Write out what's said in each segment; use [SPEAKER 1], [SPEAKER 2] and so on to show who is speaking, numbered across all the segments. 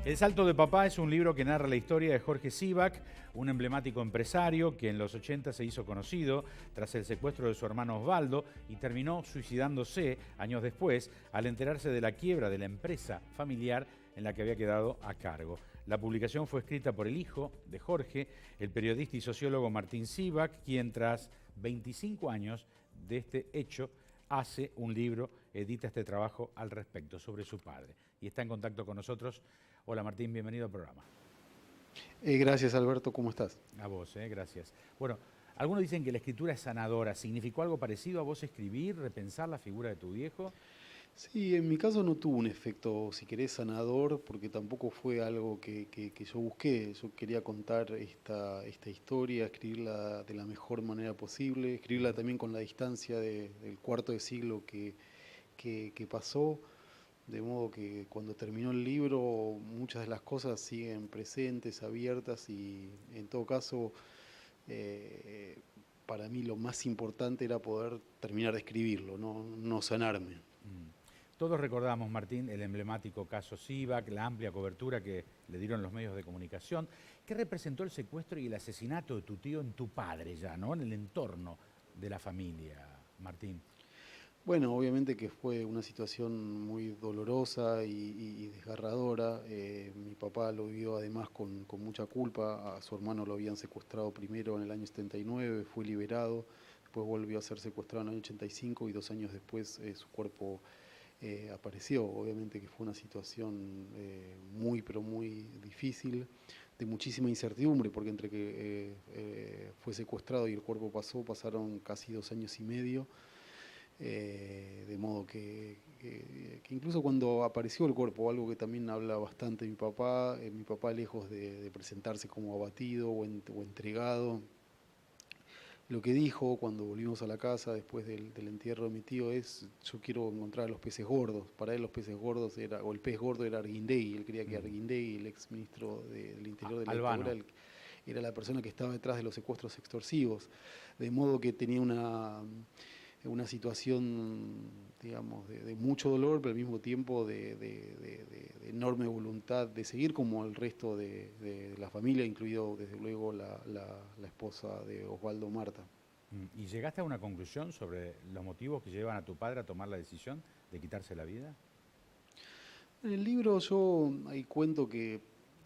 [SPEAKER 1] El Salto de Papá es un libro que narra la historia de Jorge Sivak, un emblemático empresario que en los 80 se hizo conocido tras el secuestro de su hermano Osvaldo y terminó suicidándose años después al enterarse de la quiebra de la empresa familiar en la que había quedado a cargo. La publicación fue escrita por el hijo de Jorge, el periodista y sociólogo Martín Sivak, quien tras 25 años de este hecho hace un libro, edita este trabajo al respecto sobre su padre. Y está en contacto con nosotros. Hola Martín, bienvenido al programa.
[SPEAKER 2] Gracias Alberto, ¿cómo estás?
[SPEAKER 1] A vos, gracias. Bueno, algunos dicen que la escritura es sanadora. ¿Significó algo parecido a vos escribir, repensar la figura de tu viejo?
[SPEAKER 2] Sí, en mi caso no tuvo un efecto, si querés, sanador, porque tampoco fue algo que yo busqué. Yo quería contar esta historia, escribirla de la mejor manera posible, escribirla también con la distancia del cuarto de siglo que pasó, de modo que cuando terminó el libro muchas de las cosas siguen presentes, abiertas y en todo caso eh, para mí lo más importante era poder terminar de escribirlo, no sanarme.
[SPEAKER 1] Mm. Todos recordamos, Martín, el emblemático caso Sivak, la amplia cobertura que le dieron los medios de comunicación. ¿Qué representó el secuestro y el asesinato de tu tío en tu padre ya, ¿no? En el entorno de la familia, Martín?
[SPEAKER 2] Bueno, obviamente que fue una situación muy dolorosa y desgarradora. Mi papá lo vivió además con mucha culpa. A su hermano lo habían secuestrado primero en el año 79, fue liberado, después volvió a ser secuestrado en el año 85 y 2 años después su cuerpo apareció. Obviamente que fue una situación muy, pero muy difícil, de muchísima incertidumbre, porque entre que fue secuestrado y el cuerpo pasaron casi 2 años y medio. De modo que incluso cuando apareció el cuerpo, algo que también habla bastante mi papá lejos de presentarse como abatido o entregado, lo que dijo cuando volvimos a la casa después del entierro de mi tío es: yo quiero encontrar a los peces gordos. Para él los peces gordos o el pez gordo era Arguindegui. Él creía que
[SPEAKER 1] Mm.
[SPEAKER 2] Arguindegui, el ex ministro del Interior de la dictadura,
[SPEAKER 1] Albano.
[SPEAKER 2] era la persona que estaba detrás de los secuestros extorsivos. De modo que tenía una situación, digamos, de mucho dolor, pero al mismo tiempo de enorme voluntad de seguir, como el resto de la familia, incluido desde luego la esposa de Osvaldo, Marta.
[SPEAKER 1] ¿Y llegaste a una conclusión sobre los motivos que llevan a tu padre a tomar la decisión de quitarse la vida?
[SPEAKER 2] En el libro yo ahí cuento que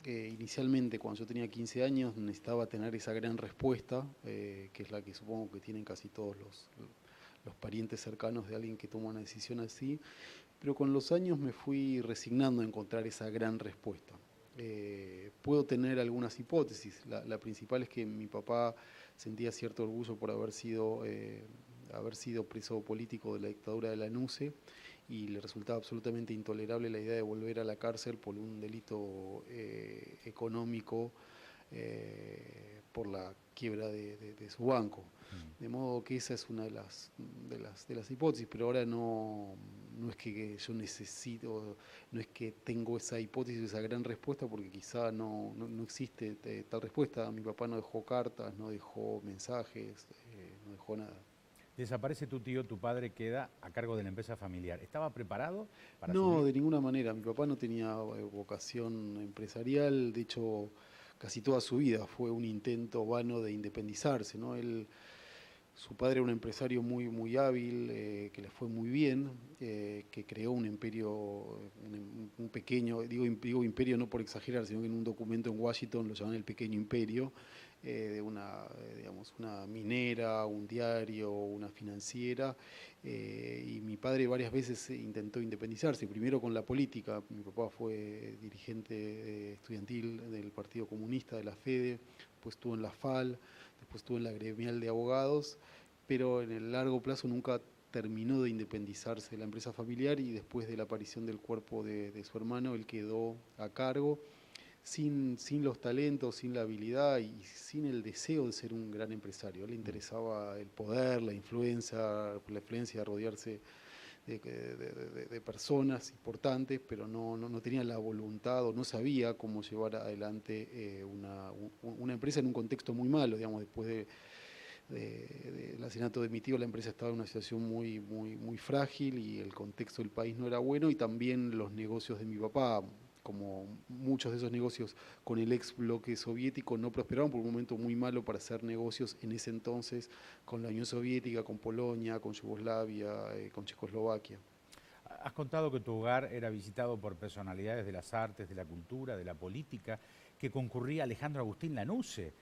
[SPEAKER 2] inicialmente, cuando yo tenía 15 años, necesitaba tener esa gran respuesta, que es la que supongo que tienen casi todos los parientes cercanos de alguien que toma una decisión así, pero con los años me fui resignando a encontrar esa gran respuesta. Puedo tener algunas hipótesis. La principal es que mi papá sentía cierto orgullo por haber sido preso político de la dictadura de la NUCE, y le resultaba absolutamente intolerable la idea de volver a la cárcel por un delito económico, por la quiebra de su banco.
[SPEAKER 1] Mm.
[SPEAKER 2] De modo que esa es una de las hipótesis, pero ahora no es que yo necesito, no es que tengo esa hipótesis, esa gran respuesta, porque quizá no existe tal respuesta. Mi papá no dejó cartas, no dejó mensajes, no dejó nada.
[SPEAKER 1] Desaparece tu tío, tu padre queda a cargo de la empresa familiar. ¿Estaba preparado para
[SPEAKER 2] No,
[SPEAKER 1] asumir?
[SPEAKER 2] de ninguna manera. Mi papá no tenía vocación empresarial. De hecho, casi toda su vida fue un intento vano de independizarse, ¿no? Su padre era un empresario muy, muy hábil, que le fue muy bien, que creó un imperio, un pequeño, digo imperio no por exagerar, sino que en un documento en Washington lo llaman el pequeño imperio, digamos, una minera, un diario, una financiera. Y mi padre varias veces intentó independizarse, primero con la política. Mi papá fue dirigente estudiantil del Partido Comunista, de la FEDE, después estuvo en la FAL, después estuvo en la gremial de abogados, pero en el largo plazo nunca terminó de independizarse de la empresa familiar, y después de la aparición del cuerpo de su hermano, él quedó a cargo sin los talentos, sin la habilidad y sin el deseo de ser un gran empresario. A él le
[SPEAKER 1] Mm.
[SPEAKER 2] interesaba el poder, la influencia de rodearse de personas importantes, pero no tenía la voluntad o no sabía cómo llevar adelante una empresa en un contexto muy malo. Digamos, después del asesinato de mi tío, la empresa estaba en una situación muy, muy, muy frágil, y el contexto del país no era bueno, y también los negocios de mi papá. como muchos de esos negocios con el ex bloque soviético no prosperaron por un momento muy malo para hacer negocios en ese entonces con la Unión Soviética, con Polonia, con Yugoslavia, con Checoslovaquia.
[SPEAKER 1] Has contado que tu hogar era visitado por personalidades de las artes, de la cultura, de la política, que concurría Alejandro Agustín Lanusse,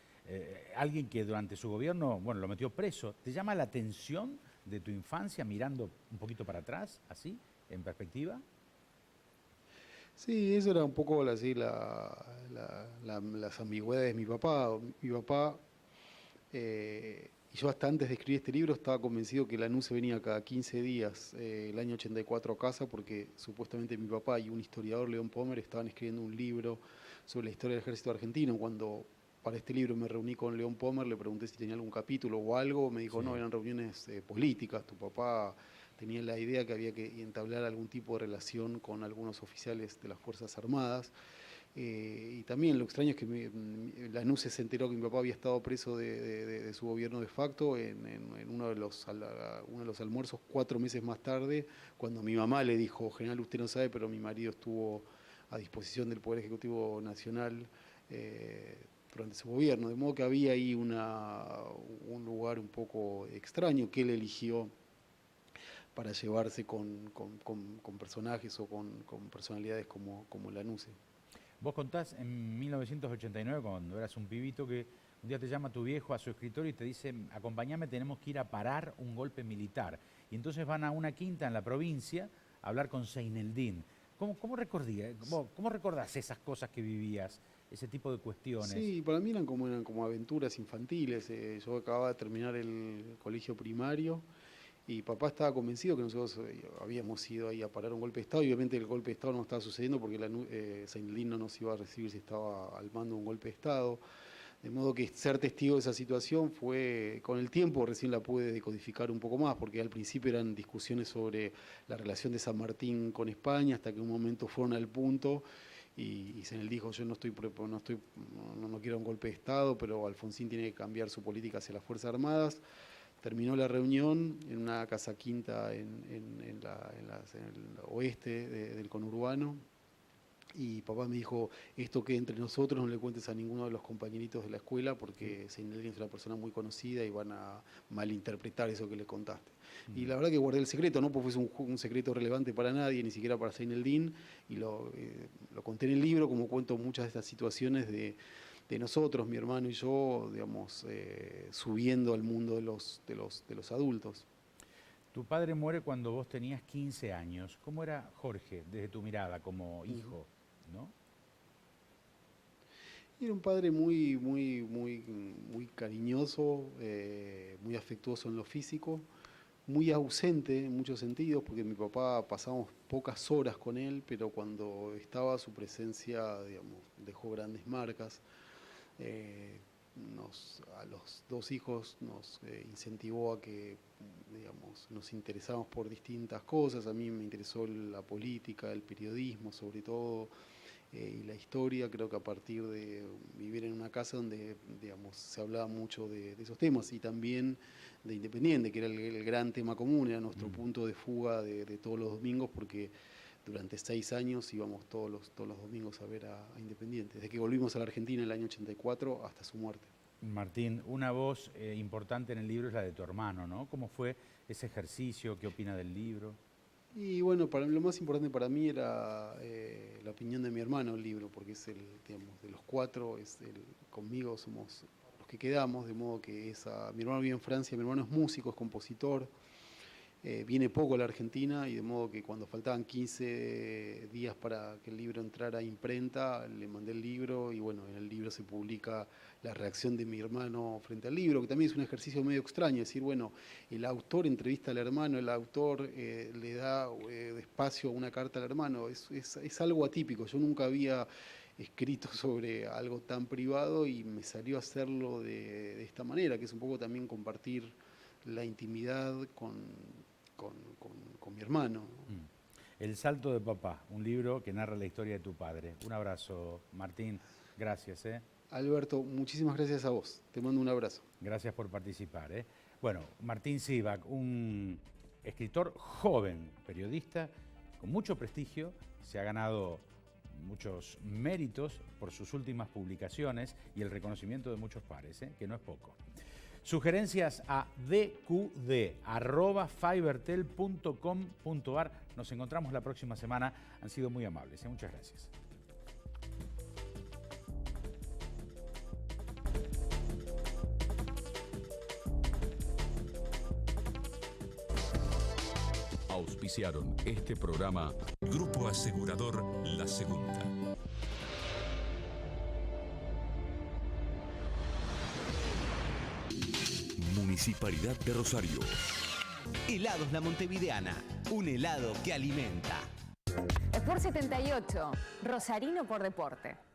[SPEAKER 1] alguien que durante su gobierno, bueno, lo metió preso. ¿Te llama la atención de tu infancia mirando un poquito para atrás, así, en perspectiva?
[SPEAKER 2] Sí, eso era un poco así, las ambigüedades de mi papá. Mi papá, y yo hasta antes de escribir este libro estaba convencido que Lanuse venía cada 15 días, el año 84 a casa, porque supuestamente mi papá y un historiador, León Pomer, estaban escribiendo un libro sobre la historia del ejército argentino. Cuando para este libro me reuní con León Pomer, le pregunté si tenía algún capítulo o algo, me dijo, no,
[SPEAKER 1] Sí.
[SPEAKER 2] eran reuniones políticas, tu papá tenía la idea que había que entablar algún tipo de relación con algunos oficiales de las Fuerzas Armadas. Y también lo extraño es que Lanuse se enteró que mi papá había estado preso de su gobierno de facto en uno de los almuerzos 4 meses más tarde, cuando mi mamá le dijo, general, usted no sabe, pero mi marido estuvo a disposición del Poder Ejecutivo Nacional durante su gobierno. De modo que había ahí un lugar un poco extraño que él eligió para llevarse con personajes o con personalidades como Lanuse.
[SPEAKER 1] Vos contás en 1989, cuando eras un pibito, que un día te llama tu viejo a su escritorio y te dice, acompáñame, tenemos que ir a parar un golpe militar. Y entonces van a una quinta en la provincia a hablar con Seineldin. ¿Cómo recordás esas cosas que vivías, ese tipo de cuestiones?
[SPEAKER 2] Sí, para mí eran como aventuras infantiles. Yo acababa de terminar el colegio primario y papá estaba convencido que nosotros habíamos ido ahí a parar un golpe de Estado, y obviamente el golpe de Estado no estaba sucediendo porque Seineldin no nos iba a recibir si estaba al mando de un golpe de Estado. De modo que ser testigo de esa situación fue, con el tiempo recién la pude decodificar un poco más, porque al principio eran discusiones sobre la relación de San Martín con España, hasta que en un momento fueron al punto y Senel dijo, yo no quiero un golpe de Estado, pero Alfonsín tiene que cambiar su política hacia las Fuerzas Armadas. Terminó la reunión en una casa quinta en el oeste del conurbano, y papá me dijo, esto que entre nosotros no le cuentes a ninguno de los compañeritos de la escuela porque Seinelin es una persona muy conocida y van a malinterpretar eso que le contaste. Y la verdad que guardé el secreto, no porque fue un secreto relevante para nadie, ni siquiera para Seinelin, y lo conté en el libro, como cuento muchas de estas situaciones de nosotros, mi hermano y yo, digamos, subiendo al mundo de los adultos.
[SPEAKER 1] Tu padre muere cuando vos tenías 15 años. ¿Cómo era Jorge desde tu mirada como hijo, no?
[SPEAKER 2] Y era un padre muy cariñoso, muy afectuoso en lo físico, muy ausente en muchos sentidos, porque mi papá pasamos pocas horas con él, pero cuando estaba su presencia, digamos, dejó grandes marcas. Eh, a los dos hijos nos incentivó a que, digamos, nos interesáramos por distintas cosas. A mí me interesó la política, el periodismo, sobre todo, y la historia. Creo que a partir de vivir en una casa donde, digamos, se hablaba mucho de esos temas, y también de Independiente, que era el gran tema común, era nuestro punto de fuga de todos los domingos, porque durante 6 años íbamos todos los domingos a ver a Independiente, desde que volvimos a la Argentina en el año 84 hasta su muerte.
[SPEAKER 1] Martín, una voz importante en el libro es la de tu hermano, ¿no? ¿Cómo fue ese ejercicio? ¿Qué opina del libro?
[SPEAKER 2] Y bueno, lo más importante para mí era la opinión de mi hermano el libro, porque es digamos, de los cuatro, conmigo somos los que quedamos, de modo que mi hermano vive en Francia, mi hermano es músico, es compositor, viene poco a la Argentina, y de modo que cuando faltaban 15 días para que el libro entrara a imprenta, le mandé el libro, y bueno, en el libro se publica la reacción de mi hermano frente al libro, que también es un ejercicio medio extraño, es decir, bueno, el autor entrevista al hermano, el autor le da espacio a una carta al hermano, es algo atípico. Yo nunca había escrito sobre algo tan privado y me salió a hacerlo de esta manera, que es un poco también compartir la intimidad con mi hermano.
[SPEAKER 1] Mm. El salto de papá, un libro que narra la historia de tu padre. Un abrazo, Martín. Gracias, ¿eh?
[SPEAKER 2] Alberto, muchísimas gracias a vos. Te mando un abrazo.
[SPEAKER 1] Gracias por participar, ¿eh? Bueno, Martín Sivak, un escritor joven, periodista, con mucho prestigio, se ha ganado muchos méritos por sus últimas publicaciones y el reconocimiento de muchos pares, que no es poco. Sugerencias a dqd@fibertel.com.ar. Nos encontramos la próxima semana. Han sido muy amables. Muchas gracias.
[SPEAKER 3] Auspiciaron este programa Grupo Asegurador La Segunda. Municipalidad de Rosario.
[SPEAKER 4] Helados La Montevideana, un helado que alimenta.
[SPEAKER 5] Sport 78, Rosarino por deporte.